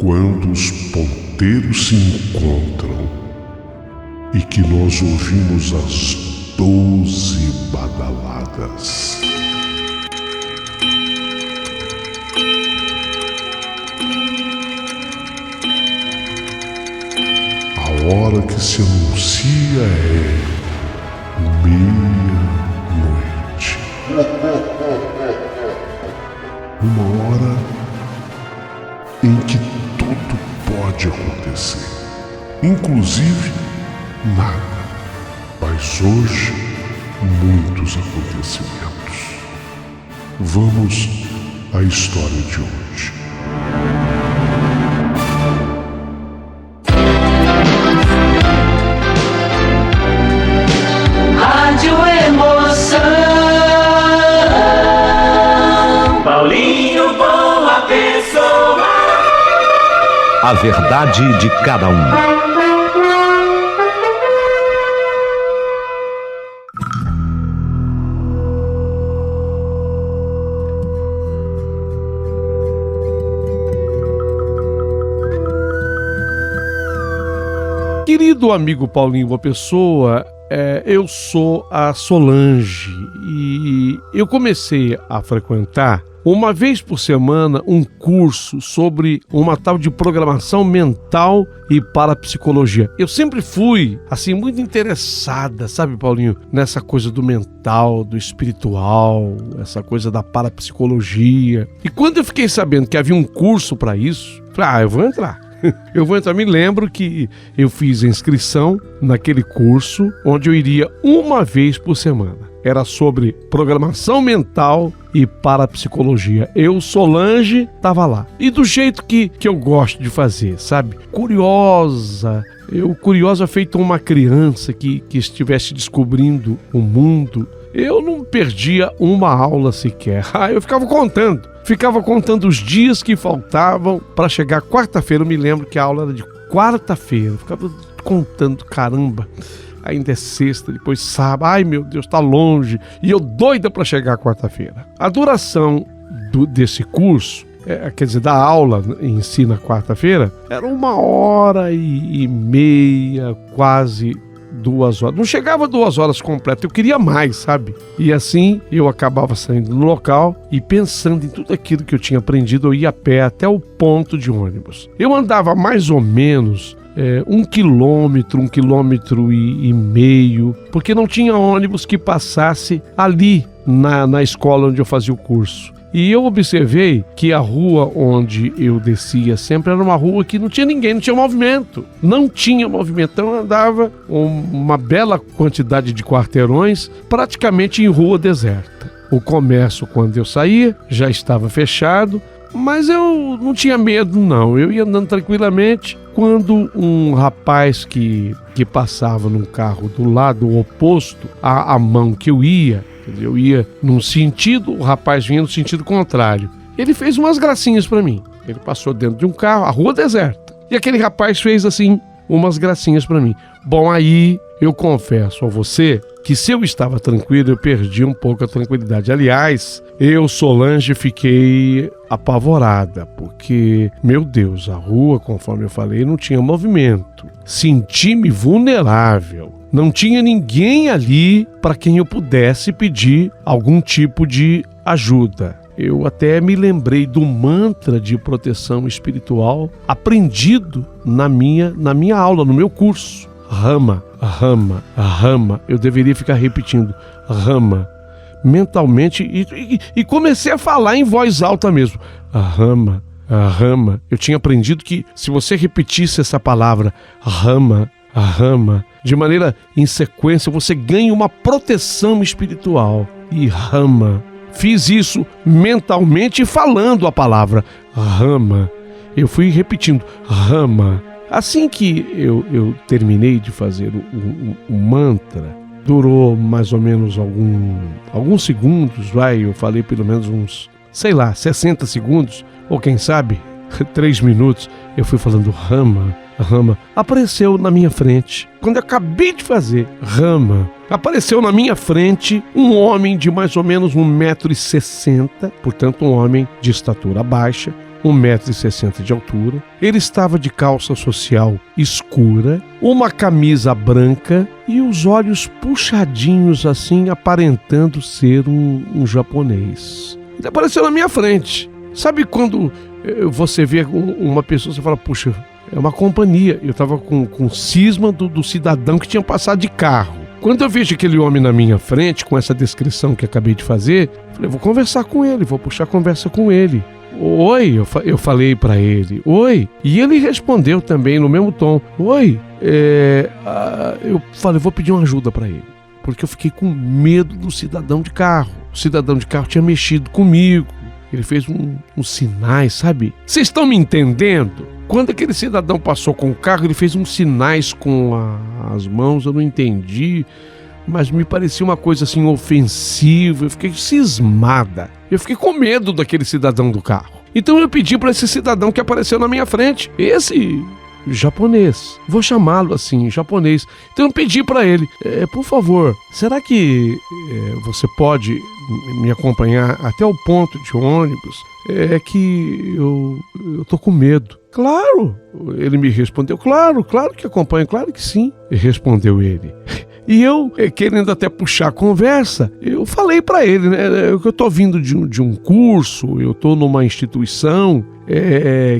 Quando os ponteiros se encontram e que nós ouvimos as 12 badaladas. A hora que se anuncia é meia-noite. Uma hora em que tudo pode acontecer, inclusive nada. Mas hoje, muitos acontecimentos. Vamos à história de hoje. Rádio Emoção. Paulinho, boa pessoa. A verdade de cada um. Querido amigo Paulinho, boa pessoa, eu sou a Solange e eu comecei a frequentar uma vez por semana um curso sobre uma tal de programação mental e parapsicologia. Eu sempre fui, assim, muito interessada, sabe, Paulinho, nessa coisa do mental, do espiritual, essa coisa da parapsicologia. E quando eu fiquei sabendo que havia um curso para isso, falei, eu vou entrar. Me lembro que eu fiz a inscrição naquele curso onde eu iria uma vez por semana. Era sobre programação mental e parapsicologia. Eu, Solange, estava lá. E do jeito que eu gosto de fazer, sabe? Curiosa. Curiosa feito uma criança que estivesse descobrindo o mundo. Eu não perdia uma aula sequer. Eu ficava contando os dias que faltavam para chegar quarta-feira. Eu me lembro que a aula era de quarta-feira. Eu ficava contando, caramba, ainda é sexta, depois sábado. Ai, meu Deus, tá longe. E eu doida para chegar quarta-feira. A duração desse curso, da aula em si na quarta-feira, era 1h30, quase 2 horas. Não chegava 2 horas completas, eu queria mais, sabe? E assim eu acabava saindo no local e pensando em tudo aquilo que eu tinha aprendido. Eu ia a pé até o ponto de ônibus. Eu andava mais ou menos 1 quilômetro, 1,5 quilômetros, porque não tinha ônibus que passasse ali na escola onde eu fazia o curso. E eu observei que a rua onde eu descia sempre era uma rua que não tinha ninguém, não tinha movimento. Não tinha movimento. Então eu andava uma bela quantidade de quarteirões, praticamente em rua deserta. O comércio, quando eu saía, já estava fechado, mas eu não tinha medo, não. Eu ia andando tranquilamente, quando um rapaz que passava num carro do lado oposto à mão que eu ia, eu ia num sentido, o rapaz vinha no sentido contrário. Ele fez umas gracinhas pra mim. Ele passou dentro de um carro, a rua deserta. E aquele rapaz fez assim, umas gracinhas pra mim. Bom, aí eu confesso a você que se eu estava tranquilo, eu perdi um pouco a tranquilidade. Aliás, eu, Solange, fiquei apavorada, porque, meu Deus, a rua, conforme eu falei, não tinha movimento. Senti-me vulnerável. Não tinha ninguém ali para quem eu pudesse pedir algum tipo de ajuda. Eu até me lembrei do mantra de proteção espiritual aprendido na minha aula, no meu curso. Rama, rama, rama. Eu deveria ficar repetindo rama mentalmente e comecei a falar em voz alta mesmo. Rama, rama. Eu tinha aprendido que se você repetisse essa palavra rama, rama, de maneira em sequência, você ganha uma proteção espiritual. E rama. Fiz isso mentalmente falando a palavra rama. Eu fui repetindo rama. Assim que eu terminei de fazer o mantra, durou mais ou menos alguns segundos, eu falei pelo menos uns, 60 segundos, ou quem sabe, 3 minutos, eu fui falando rama, rama. Apareceu na minha frente, quando eu acabei de fazer rama, apareceu na minha frente um homem de mais ou menos 1,60 m, portanto um homem de estatura baixa, 1,60 m de altura. Ele estava de calça social escura, uma camisa branca e os olhos puxadinhos assim, aparentando ser um japonês. Ele apareceu na minha frente. Sabe quando você vê uma pessoa, você fala, puxa, é uma companhia. Eu estava com cisma do cidadão que tinha passado de carro. Quando eu vejo aquele homem na minha frente, com essa descrição que acabei de fazer, eu falei, vou conversar com ele, vou puxar conversa com ele. Oi, eu falei pra ele, oi. E ele respondeu também no mesmo tom, oi. Eu falei, vou pedir uma ajuda pra ele, porque eu fiquei com medo do cidadão de carro. O cidadão de carro tinha mexido comigo, ele fez uns sinais, sabe? Vocês estão me entendendo? Quando aquele cidadão passou com o carro, ele fez uns sinais com as mãos, eu não entendi, mas me parecia uma coisa assim ofensiva, eu fiquei cismada. Eu fiquei com medo daquele cidadão do carro. Então eu pedi para esse cidadão que apareceu na minha frente, esse japonês, vou chamá-lo assim, japonês. Então eu pedi para ele, por favor, será que você pode me acompanhar até o ponto de ônibus? É que eu tô com medo. Claro, ele me respondeu, claro que acompanho, claro que sim, respondeu ele. E eu, querendo até puxar a conversa, eu falei para ele, né, que eu tô vindo de um curso, eu tô numa instituição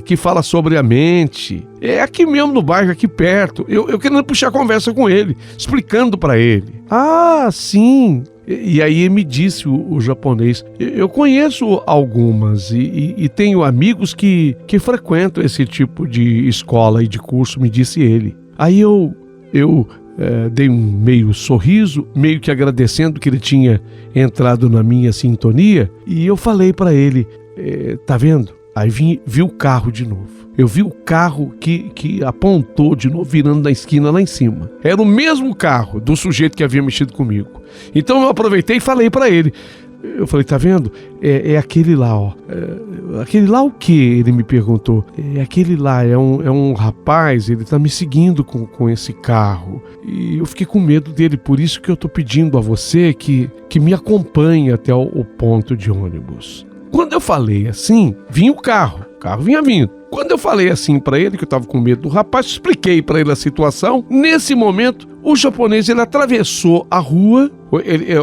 que fala sobre a mente, aqui mesmo no bairro, aqui perto, eu querendo puxar a conversa com ele, explicando para ele. Ah, sim. E aí ele me disse, o japonês, eu conheço algumas e tenho amigos que frequentam esse tipo de escola e de curso, me disse ele. Aí eu dei um meio sorriso, meio que agradecendo que ele tinha entrado na minha sintonia, e eu falei para ele, tá vendo? Aí vi o carro de novo. Eu vi o carro que apontou de novo, virando na esquina lá em cima. Era o mesmo carro do sujeito que havia mexido comigo. Então eu aproveitei e falei para ele. Eu falei, tá vendo? É aquele lá, ó. Aquele lá o quê? Ele me perguntou. Aquele lá, é um rapaz, ele tá me seguindo com esse carro. E eu fiquei com medo dele, por isso que eu tô pedindo a você que me acompanhe até o ponto de ônibus. Quando eu falei assim, vinha o carro vinha vindo. Quando eu falei assim pra ele, que eu tava com medo do rapaz, expliquei pra ele a situação. Nesse momento, o japonês, ele atravessou a rua,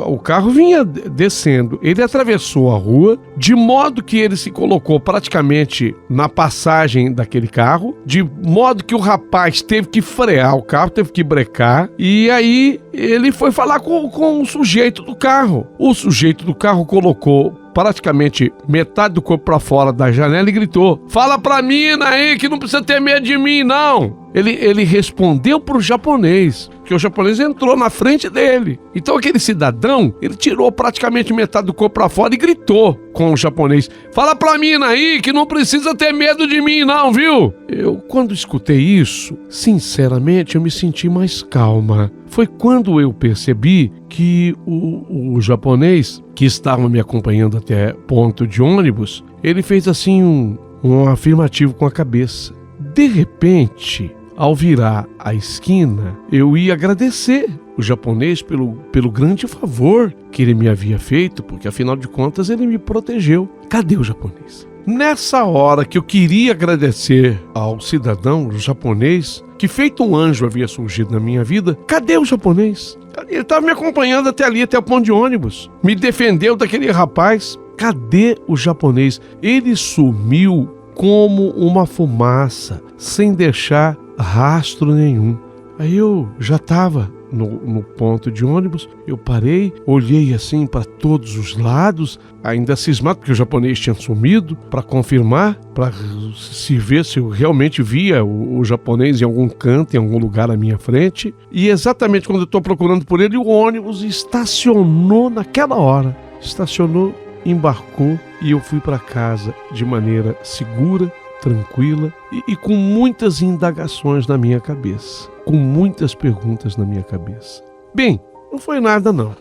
o carro vinha descendo, ele atravessou a rua, de modo que ele se colocou praticamente na passagem daquele carro, de modo que o rapaz teve que frear o carro, teve que brecar, e aí ele foi falar com o sujeito do carro. O sujeito do carro colocou praticamente metade do corpo pra fora da janela e gritou, fala pra mina aí que não precisa ter medo de mim, não. Ele respondeu pro japonês, que o japonês entrou na frente dele. Então aquele cidadão, ele tirou praticamente metade do corpo pra fora e gritou com o japonês, fala pra mina aí que não precisa ter medo de mim não, viu? Eu, quando escutei isso, sinceramente, eu me senti mais calma. Foi quando eu percebi que o japonês, que estava me acompanhando até ponto de ônibus, ele fez assim um afirmativo com a cabeça. De repente, ao virar a esquina, eu ia agradecer o japonês pelo grande favor que ele me havia feito, porque afinal de contas ele me protegeu. Cadê o japonês? Nessa hora que eu queria agradecer ao cidadão japonês, que feito um anjo havia surgido na minha vida, cadê o japonês? Ele estava me acompanhando até ali, até o ponto de ônibus. Me defendeu daquele rapaz. Cadê o japonês? Ele sumiu como uma fumaça, sem deixar rastro nenhum. Aí eu já estava no ponto de ônibus, eu parei, olhei assim para todos os lados, ainda cismado, porque o japonês tinha sumido, para confirmar, para se ver se eu realmente via o japonês em algum canto, em algum lugar à minha frente. E exatamente quando eu estou procurando por ele, o ônibus estacionou naquela hora. Estacionou, embarcou e eu fui para casa de maneira segura, tranquila e com muitas indagações na minha cabeça, com muitas perguntas na minha cabeça. Bem, não foi nada não.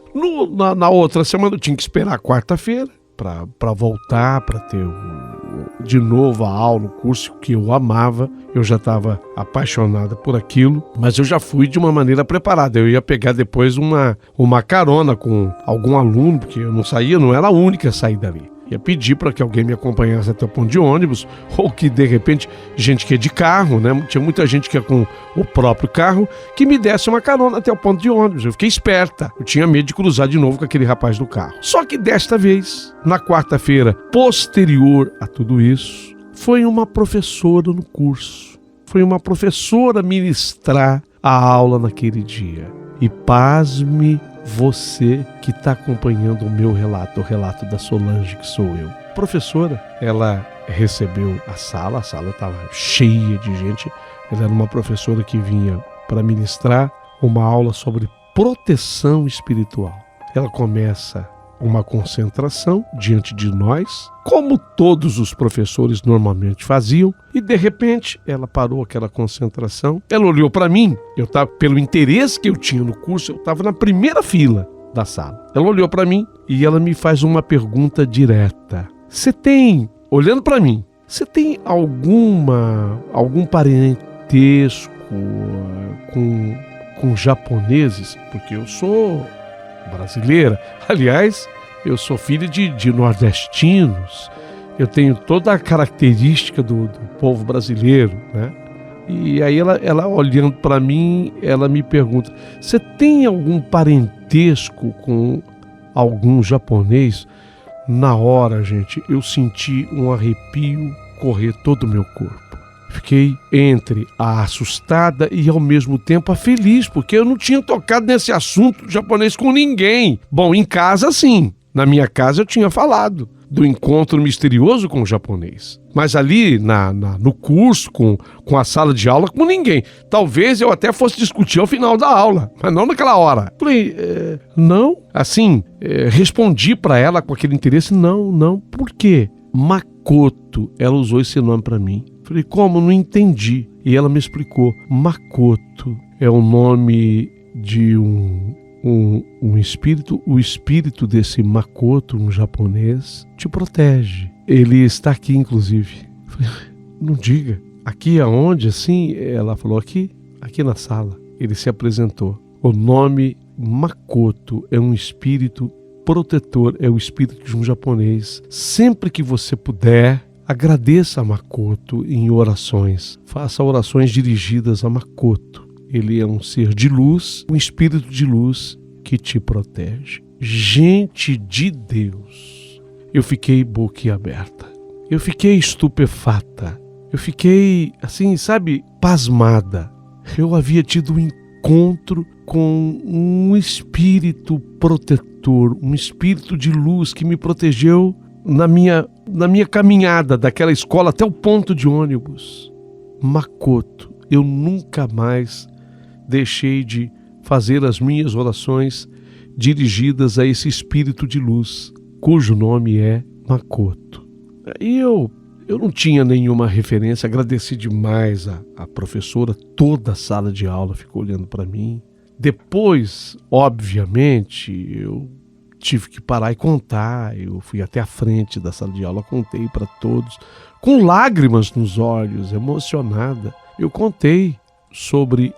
Na outra semana eu tinha que esperar quarta-feira para voltar, para ter de novo a aula, o curso que eu amava. Eu já estava apaixonada por aquilo, mas eu já fui de uma maneira preparada. Eu ia pegar depois uma carona com algum aluno, porque eu não era a única a sair dali. ia pedir para que alguém me acompanhasse até o ponto de ônibus, ou que de repente, gente que é de carro, né? Tinha muita gente que é com o próprio carro, que me desse uma carona até o ponto de ônibus. Eu fiquei esperta, eu tinha medo de cruzar de novo com aquele rapaz do carro. Só que desta vez, na quarta-feira posterior a tudo isso, foi uma professora no curso. Foi uma professora ministrar a aula naquele dia. E pasme você que está acompanhando o meu relato, o relato da Solange, que sou eu. Professora, ela recebeu a sala estava cheia de gente. Ela era uma professora que vinha para ministrar uma aula sobre proteção espiritual. Ela começa uma concentração diante de nós, como todos os professores normalmente faziam, e de repente ela parou aquela concentração, ela olhou para mim, eu estava, pelo interesse que eu tinha no curso, eu estava na primeira fila da sala. Ela olhou para mim e ela me faz uma pergunta direta. Você tem, olhando para mim, você tem algum parentesco com japoneses? Porque eu sou brasileira. Aliás, eu sou filho de nordestinos. Eu tenho toda a característica do povo brasileiro, né? E aí ela olhando para mim, ela me pergunta: você tem algum parentesco com algum japonês? Na hora, gente, eu senti um arrepio correr todo o meu corpo. Fiquei entre a assustada e ao mesmo tempo a feliz, porque eu não tinha tocado nesse assunto japonês com ninguém. Bom, em casa sim, na minha casa eu tinha falado do encontro misterioso com o japonês. Mas ali no curso, com a sala de aula, com ninguém. Talvez eu até fosse discutir ao final da aula, mas não naquela hora. Falei, não. Assim, respondi para ela com aquele interesse, não. Por quê? Makoto, ela usou esse nome para mim. Falei, como? Não entendi. E ela me explicou. Makoto é o nome de um espírito. O espírito desse Makoto, um japonês, te protege. Ele está aqui, inclusive. Falei, não diga. Aqui aonde, assim? Ela falou, aqui na sala. Ele se apresentou. O nome Makoto é um espírito protetor, é o espírito de um japonês. Sempre que você puder, agradeça a Makoto em orações. Faça orações dirigidas a Makoto. Ele é um ser de luz, um espírito de luz que te protege. Gente de Deus! Eu fiquei boquiaberta. Eu fiquei estupefata. Eu fiquei, assim, sabe, pasmada. Eu havia tido um encontro com um espírito protetor, um espírito de luz que me protegeu na minha caminhada daquela escola até o ponto de ônibus. Makoto, eu nunca mais deixei de fazer as minhas orações dirigidas a esse espírito de luz, cujo nome é Makoto. E eu não tinha nenhuma referência, agradeci demais a professora, toda a sala de aula ficou olhando para mim. Depois, obviamente, eu tive que parar e contar. Eu fui até a frente da sala de aula, contei para todos, com lágrimas nos olhos, emocionada. Eu contei sobre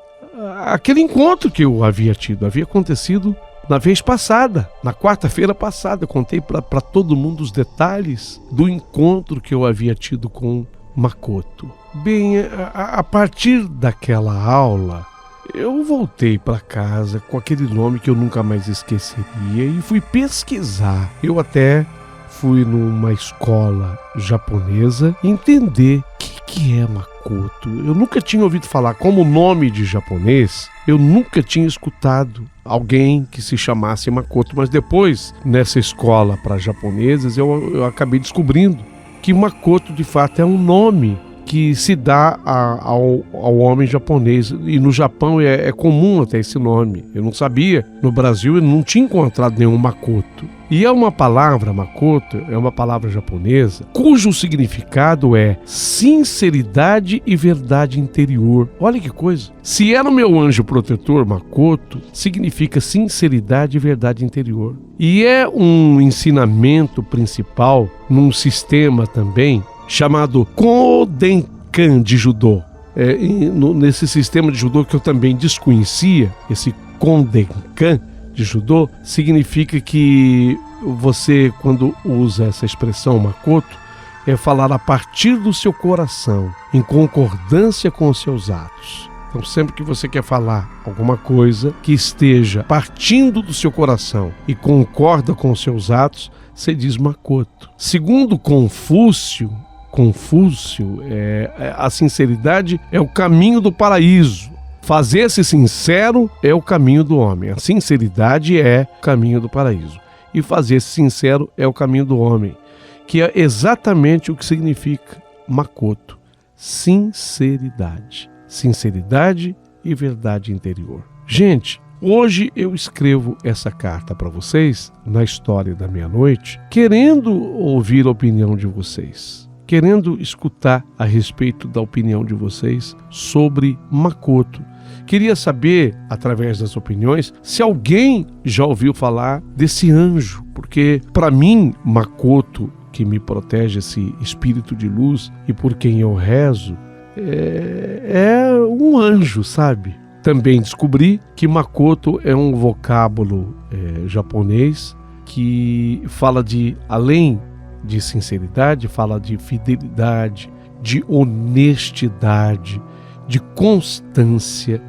aquele encontro que eu havia tido, havia acontecido na vez passada, na quarta-feira passada. Eu contei para todo mundo os detalhes do encontro que eu havia tido com Makoto. Bem, a partir daquela aula, eu voltei para casa com aquele nome que eu nunca mais esqueceria e fui pesquisar. Eu até fui numa escola japonesa entender o que é Makoto. Eu nunca tinha ouvido falar como nome de japonês. Eu nunca tinha escutado alguém que se chamasse Makoto, mas depois, nessa escola para japoneses, eu acabei descobrindo que Makoto de fato é um nome que se dá ao homem japonês. E no Japão é comum até esse nome. Eu não sabia. No Brasil eu não tinha encontrado nenhum Makoto. E é uma palavra, Makoto, é uma palavra japonesa, cujo significado é sinceridade e verdade interior. Olha que coisa. Se era o meu anjo protetor, Makoto, significa sinceridade e verdade interior. E é um ensinamento principal num sistema também chamado Kodenkan de judô. Nesse sistema de judô que eu também desconhecia, esse Kodenkan de judô significa que você, quando usa essa expressão makoto, é falar a partir do seu coração, em concordância com os seus atos. Então, sempre que você quer falar alguma coisa que esteja partindo do seu coração e concorda com os seus atos, você diz makoto. Segundo Confúcio, a sinceridade é o caminho do paraíso. Fazer-se sincero é o caminho do homem. A sinceridade é o caminho do paraíso. E fazer-se sincero é o caminho do homem, que é exatamente o que significa makoto. Sinceridade. Sinceridade e verdade interior. Gente, hoje eu escrevo essa carta para vocês, na História da Meia-Noite, querendo ouvir a opinião de vocês, querendo escutar a respeito da opinião de vocês sobre makoto. Queria saber, através das opiniões, se alguém já ouviu falar desse anjo, porque para mim, makoto, que me protege, esse espírito de luz e por quem eu rezo, é um anjo, sabe? Também descobri que makoto é um vocábulo japonês que fala de, além de sinceridade, fala de fidelidade, de honestidade, de constância,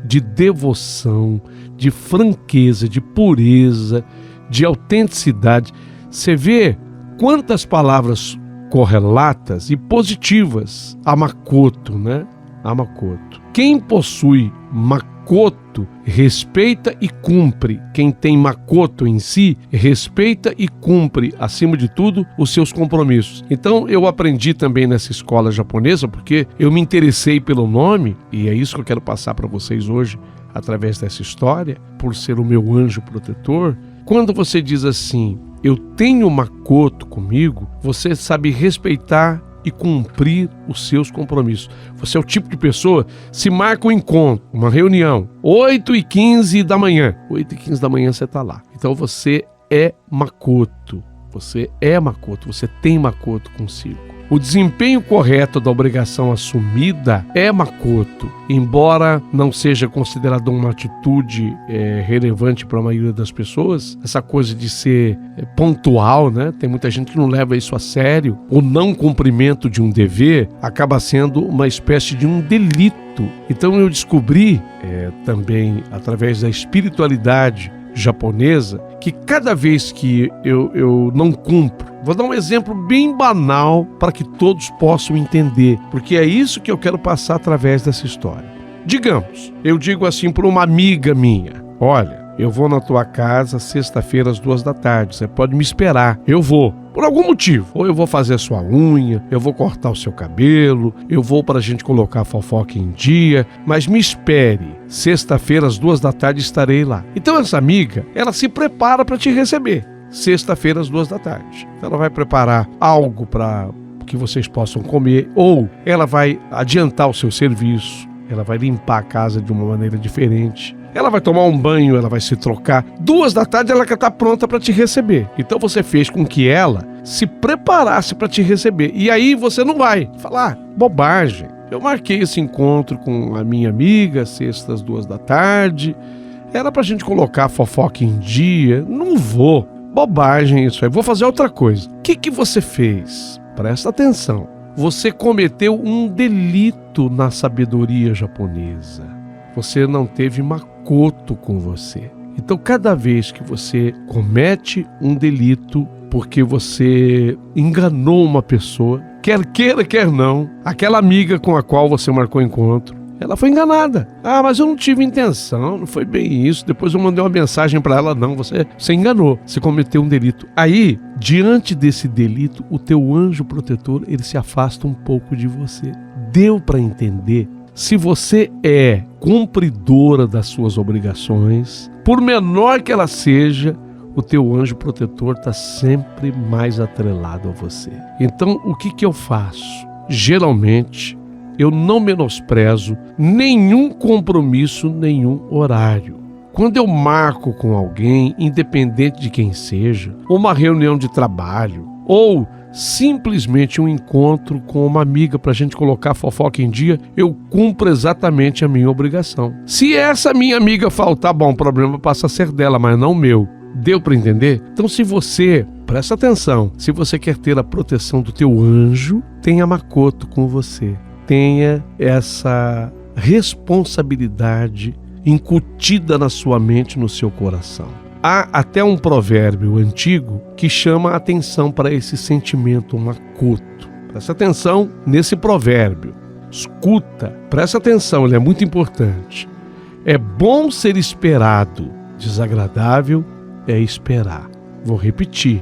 de devoção, de franqueza, de pureza, de autenticidade. Você vê quantas palavras correlatas e positivas a makoto, né? A makoto. Quem possui makoto respeita e cumpre. Quem tem makoto em si respeita e cumpre, acima de tudo, os seus compromissos. Então eu aprendi também nessa escola japonesa, porque eu me interessei pelo nome, e é isso que eu quero passar para vocês hoje, através dessa história, por ser o meu anjo protetor. Quando você diz assim, eu tenho makoto comigo, você sabe respeitar e cumprir os seus compromissos. Você é o tipo de pessoa, se marca um encontro, uma reunião, 8h15 da manhã. 8h15 da manhã você está lá. Então você é makoto. Você é makoto, você tem makoto consigo. O desempenho correto da obrigação assumida é makoto, embora não seja considerado uma atitude relevante para a maioria das pessoas. Essa coisa de ser pontual, né? Tem muita gente que não leva isso a sério. O não cumprimento de um dever acaba sendo uma espécie de um delito. Então eu descobri também, através da espiritualidade japonesa, que cada vez que eu não cumpro, vou dar um exemplo bem banal para que todos possam entender, porque é isso que eu quero passar através dessa história. Digamos, eu digo assim para uma amiga minha, olha, eu vou na tua casa sexta-feira às 14h, você pode me esperar, eu vou. Por algum motivo, ou eu vou fazer a sua unha, eu vou cortar o seu cabelo, eu vou para a gente colocar a fofoca em dia, mas me espere, sexta-feira às 14h estarei lá. Então essa amiga, ela se prepara para te receber, sexta-feira às 14h. Então ela vai preparar algo para que vocês possam comer, ou ela vai adiantar o seu serviço, ela vai limpar a casa de uma maneira diferente. Ela vai tomar um banho, ela vai se trocar. 14h ela quer estar pronta para te receber. Então você fez com que ela se preparasse para te receber. E aí você não vai falar, bobagem. Eu marquei esse encontro com a minha amiga, sexta às 14h. Era pra gente colocar a fofoca em dia. Não vou. Bobagem isso aí. Vou fazer outra coisa. O que você fez? Presta atenção. Você cometeu um delito na sabedoria japonesa. Você não teve makoto com você. Então, cada vez que você comete um delito porque você enganou uma pessoa, quer queira, quer não, aquela amiga com a qual você marcou encontro, ela foi enganada. Ah, mas eu não tive intenção, não foi bem isso. Depois eu mandei uma mensagem para ela, não, você enganou, você cometeu um delito. Aí, diante desse delito, o teu anjo protetor, ele se afasta um pouco de você. Deu para entender? Se você é cumpridora das suas obrigações, por menor que ela seja, o teu anjo protetor está sempre mais atrelado a você. Então, o que eu faço? Geralmente, eu não menosprezo nenhum compromisso, nenhum horário. Quando eu marco com alguém, independente de quem seja, uma reunião de trabalho, ou simplesmente um encontro com uma amiga para a gente colocar a fofoca em dia, eu cumpro exatamente a minha obrigação. Se essa minha amiga faltar, bom, o problema passa a ser dela, mas não meu. Deu para entender? Então, se você, presta atenção, se você quer ter a proteção do teu anjo, tenha Makoto com você. Tenha essa responsabilidade incutida na sua mente, no seu coração. Há até um provérbio antigo que chama a atenção para esse sentimento Makoto. Presta atenção nesse provérbio. Escuta, presta atenção, ele é muito importante. É bom ser esperado, desagradável é esperar. Vou repetir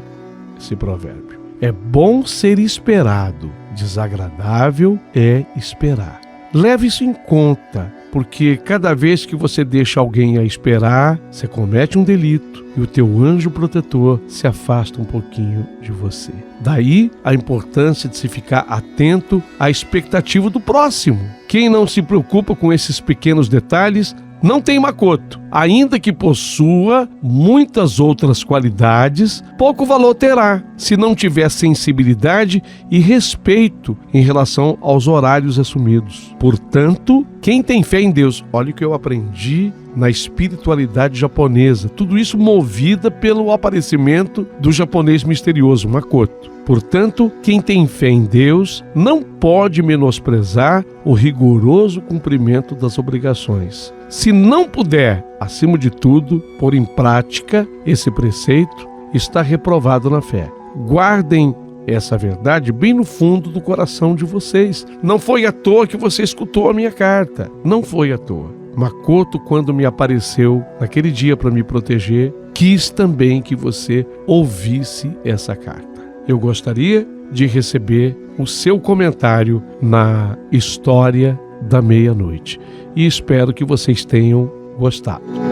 esse provérbio. É bom ser esperado, desagradável é esperar. Leve isso em conta, porque cada vez que você deixa alguém a esperar, você comete um delito e o teu anjo protetor se afasta um pouquinho de você. Daí a importância de se ficar atento à expectativa do próximo. Quem não se preocupa com esses pequenos detalhes não tem Makoto. Ainda que possua muitas outras qualidades, pouco valor terá se não tiver sensibilidade e respeito em relação aos horários assumidos. Portanto, quem tem fé em Deus, olha o que eu aprendi na espiritualidade japonesa, tudo isso movida pelo aparecimento do japonês misterioso, Makoto. Portanto, quem tem fé em Deus não pode menosprezar o rigoroso cumprimento das obrigações. Se não puder, acima de tudo, pôr em prática esse preceito, está reprovado na fé. Guardem essa verdade bem no fundo do coração de vocês. Não foi à toa que você escutou a minha carta. Não foi à toa. Makoto, quando me apareceu naquele dia para me proteger, quis também que você ouvisse essa carta. Eu gostaria de receber o seu comentário na História da Meia-Noite e espero que vocês tenham gostado.